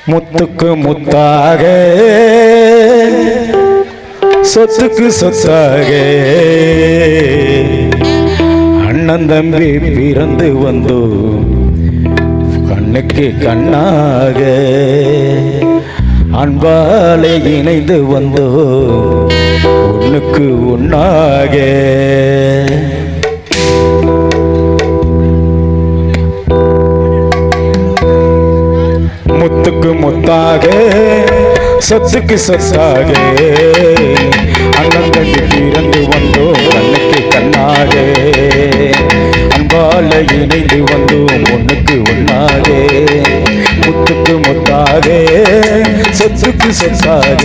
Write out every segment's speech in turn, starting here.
முத்துக்கு முத்தாக சொத்துக்கு சொத்தாக அண்ணன் தம்பி பிறந்து வந்தோ கண்ணுக்கு கண்ணாக அன்பாலே இணைந்து வந்தோ ஒண்ணுக்கு ஒண்ணாக முத்துக்கு முத்தாக சொத்துக்கு சொத்தாக அண்ணன் தம்பி பிறந்து வந்தோ கண்ணுக்கு கண்ணாக அன்பால இணைந்து வந்தோம் ஒண்ணுக்கு ஒண்ணாக முத்துக்கு முத்தாக சொத்துக்கு சொத்தாக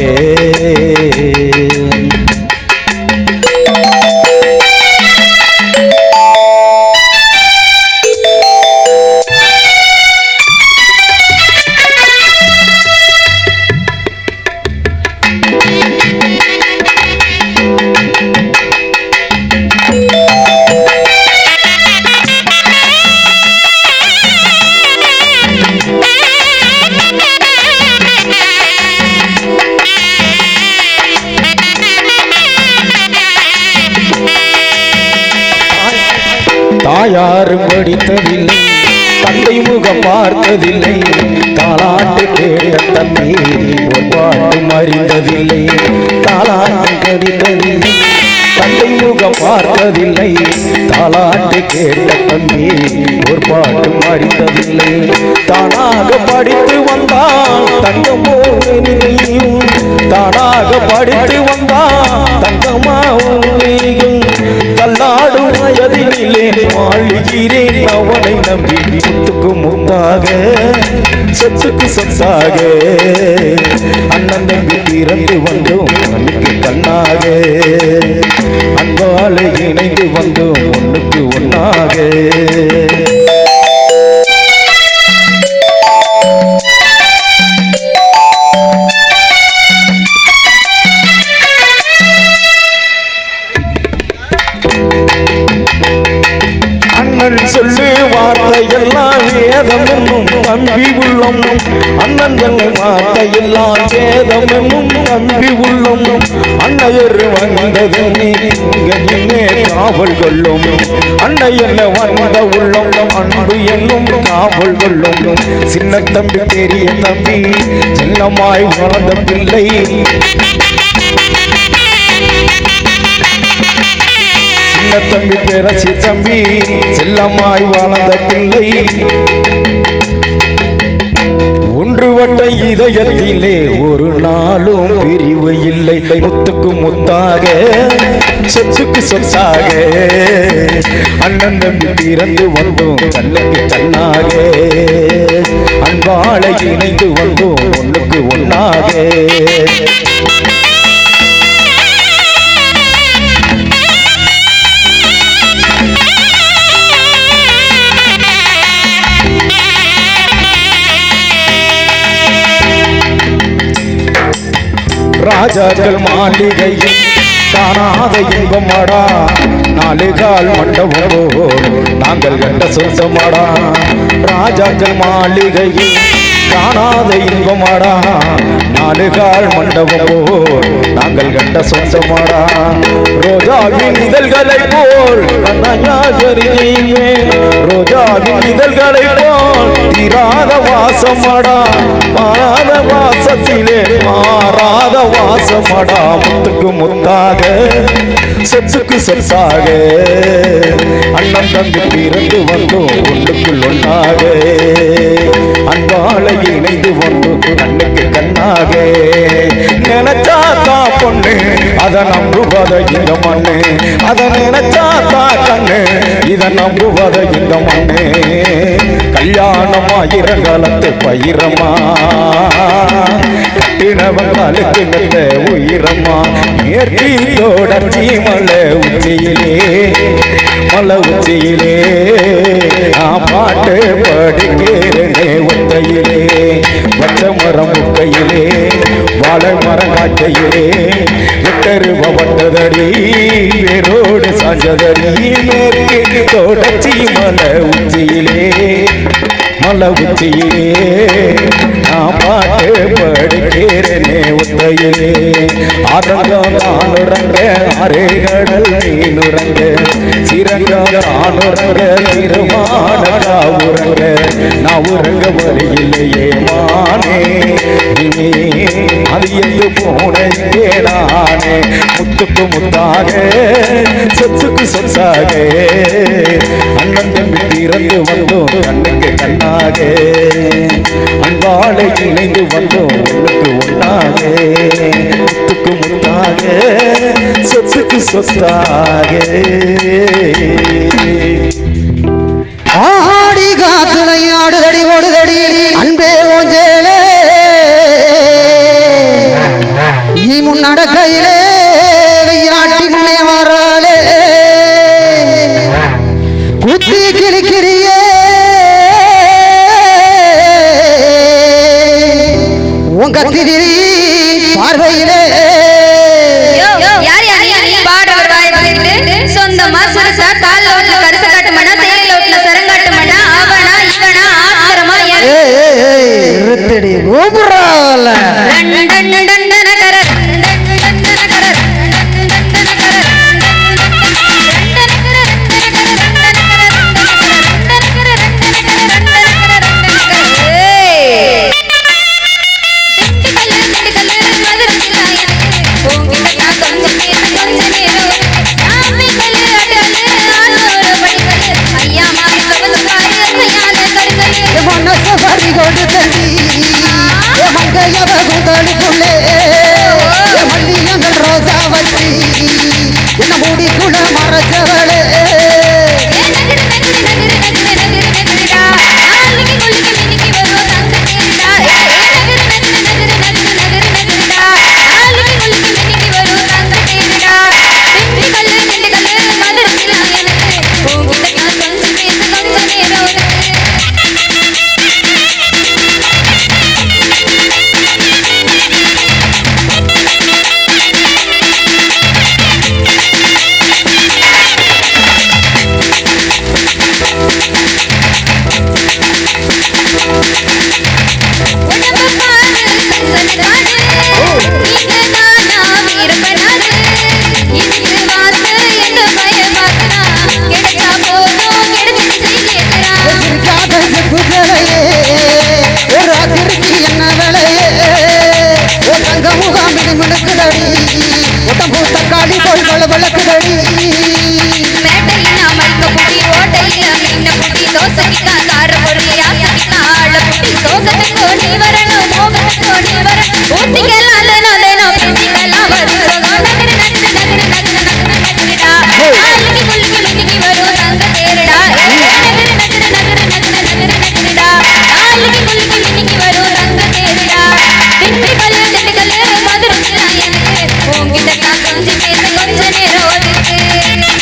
தாயாரும் படித்ததில்லை தந்தை முகம் பார்த்ததில்லை தாலாட்டு கேட்ட தம்பி ஒரு பாட்டும் அறிந்ததில்லை தாலாட்டு படித்ததில்லை தந்தை முகம் பார்த்ததில்லை தாலாட்டு கேட்ட தம்பி ஒரு பாட்டும் அறிந்ததில்லை தானாக படித்து வந்தான் தங்கமோ நீயும் தானாக படித்து வந்தான் தங்கமாவும் நீயும் தள்ளாடும் வயதினிலே வாழ்கிறேன் அவனை நம்பி முத்துக்கு முத்தாக சொத்துக்கு சொத்தாக அண்ணன் தம்பி பிறந்து வந்தோம் கண்ணுக்கு கண்ணாக அன்பாலே இணைந்து வந்தோம் ஒண்ணுக்கு ஒண்ணாக சொல்லு வார்த்தையெல்லாம் வேதம் என்னும் தம்பி உள்ளம் அண்ணன் தன்னை வார்த்தையெல்லாம் வேதம் என்னும் தம்பி உள்ளம் அன்னையர் வந்தது நீங்க காவல் கொள்ளும் அன்னை என்ன வந்த உள்ளம் அன்பு என்னும் காவல் கொள்ளும் சின்ன தம்பி பெரிய தம்பி செல்லமாய் வளர்ந்த பிள்ளை தம்பி பேரச்சி தம்பி செல்லமாய் வாழ்ந்த பிள்ளை ஒன்றுபட்ட இதயத்திலே ஒரு நாளும் பிரிவு இல்லை முத்துக்கு முத்தாக சொத்துக்கு சொத்தாக அண்ணன் தம்பி பிறந்து வந்தோம் கண்ணுக்கு கண்ணாக அன்பாளை இணைந்து வந்தோம் ஒண்ணுக்கு ஒண்ணாக ராஜாக்கள் மாளிகையில் காணாத இன்பமாடா நாலு கால் மண்டபமோ நாங்கள் கண்ட சொந்தமாடா ராஜாக்கள் மாளிகையில் காணாத இன்பமாடா நாலு கால் மண்டபமோ நாங்கள் கண்ட சொந்தமாடா ரோஜாவின் இதழ்களை போல் ரோஜாவின் இதழ்களை போல் தீராத வாசமாடா மாறாத வாசத்திலே மாறாத வாசமாடா முத்துக்கு முத்தாக சொத்துக்கு சொத்தாக அண்ணன் தம்பி பிறந்து வந்தோம் ஒண்ணுக்குள் ஒண்ணாக அன்பாளை இணைந்து வந்தோம் கண்ணுக்கு கண்ணாக நினைச்சாத்தா பொண்ணு அதை நம்புவத இந்த மண்ணு அதை நினைச்சாத்தா கண்ணு இதை நம்புவத இந்த மண்ணு கல்யாணமாயிரங்காலத்து பயிரமா கட்டினவன் காலுக்கு நல்ல உயிரம்மா இயற்கை தொடர்ச்சி மலை உச்சியிலே மலை உச்சியிலே பாட்டு படிக்கிறேனே ஒத்தையிலே பச்சை மரம் முக்கையிலே வாழை மரம் காட்டையிலே விட்டருவட்டதடி வேரோடு சாஞ்சதடி மேற்கு தொடர்ச்சி மலை உச்சியிலே மலை உச்சியிலே நான் பாட்டு படிக்கிறேனே உத்தையிலே அரங்கம் நானுறங்க அரைகடல் நீனுறங்க சிறங்கம் நானுறங்க திருமானடா உறங்க நான் உறங்க வரையிலேயே மானே அது எங்கு போனே நானே முத்துக்கு முத்தாக சொத்துக்கு சொத்தாக அண்ணன் தம்பி திறந்து வந்தோம் கண்ணுக்கு கண்ணாக அன்பாலை இணைந்து வந்தோம் ஒன்றுக்கு ஒன்றாக முத்துக்கு முத்தாக சொத்துக்கு சொத்தாக ஆடி காத்துலை ஆடுதடி ஓடுதடி அன்பே ஓஞ்சேலே நீ முன்னடக்கையிலே வெய்யாட்டி முன்னே வராலே குத்தி கிளிக்கிறியே உங்க திரி பார்வையிலே சொந்தமா சுரசா கால் லோட்ல கரிச காட்டு மண்ணா சேலை லோட்ல சரங்காட்டு மண்ணா அவனா இவனா ஆத்திரமா இருத்தடி கோபுரால மல்லியங்கள் ரோசா வச்சி என்ன மூடிக்குள்ள மறைச்சவளே தக்காளி போல் வளவளக்குதடி மேட்டையினா மல்க புடி ஓட்டையில மீன புடி தோசைக்கா கார பொடி ஆசைக்கா ஆள புடி சோகத்துக்கு நீ வரணும் மோகத்துக்கு நீ வரணும் ஊத்திக்கலாம் தேனோ பேசிக்கலாம் வருஷம் நகரு நகரு நகரு நகரு நகருடா ஆளுக்கு குலுக்கி மினிக்கி வரும் தங்க தேரடா நகரு நகரு நகரு நகரு நகரு நகருடா ஆளுக்கு குலுக்கி மினிக்கி வரும் தங்க தேரடா பிப்பி கல்லு திட்டுக்கல்லு மதுரத்துல எனக்கு உன்கிட்ட நான் கொஞ்சம் பேச கொஞ்ச நேரம் ஒதுக்கு உடுக்க வேணும்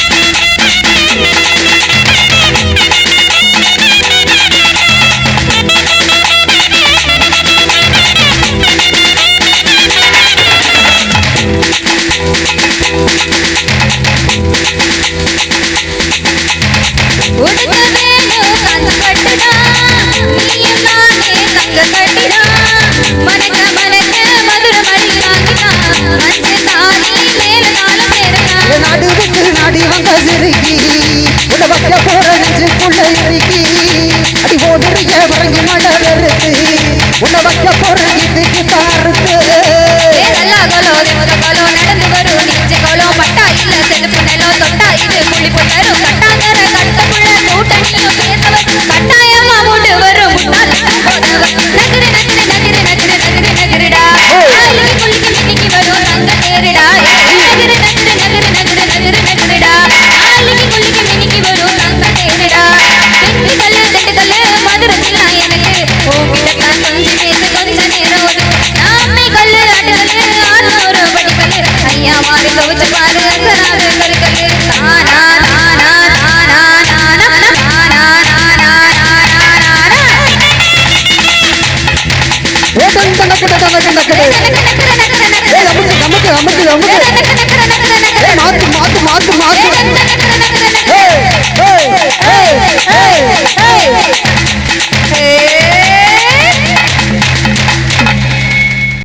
காஞ்ச பட்டுடா நீயும் நானே தங்க கட்டிடா மனக்க மனக்க மதுர மழை வாங்கினா மஞ்ச தாலி மேல காலம் மேலையா நடுவுக்கு நடி வந்த சிறுகி உட வைக்க போற நெஞ்சுக்குள்ள இறுக்கி அடி ஓடுறிய வரங்கி மடவருக்கு உட வைக்க போற இதுக்கு தாருக்கு நல்லா கோலோ தேவத கோலோ நடந்து வரும் நெஞ்சு கோலோ பட்டா இல்ல செலுப்பு நிலோ தொட்டா இது புள்ளி புட்டரும் கட்டாந்தர கட்டப்புள்ள கூட்டணியும் பேசவர் கட்டாயமா மூண்டு வரும் முட்டாள் போதவர் நகரு நகரு நகரு நகரு நகரு நகருடா ஆளுக்கு குலுக்கி மினிக்கி வரும் தங்க தேருடா நகரு நகரு நகரு நகரு நகரு நகருடா ஆளுக்கு குலுக்கி மினிக்கி வரும் தங்க தேருடா திட்டு கல்லு திட்டு கல்லு மதுரத்துல எனக்கு உன்கிட்ட நான் கொஞ்சம் பேச கொஞ்ச நேரம் ஒதுக்கு நாமே கல்லு ஆட்டுக்கல்லு ஆறுநூறு படிக்கல்லு ஐயா மாறு கவுச்சு பாரு அசராத கருக்கல்லு தானா தானா தானா தானா தானா தானா ஓட்டம் தனக்கு தனக்கு நக்கடு நமக்கு நமக்கு நமக்கு நமக்கு மாத்து மாத்து மாத்து மாத்து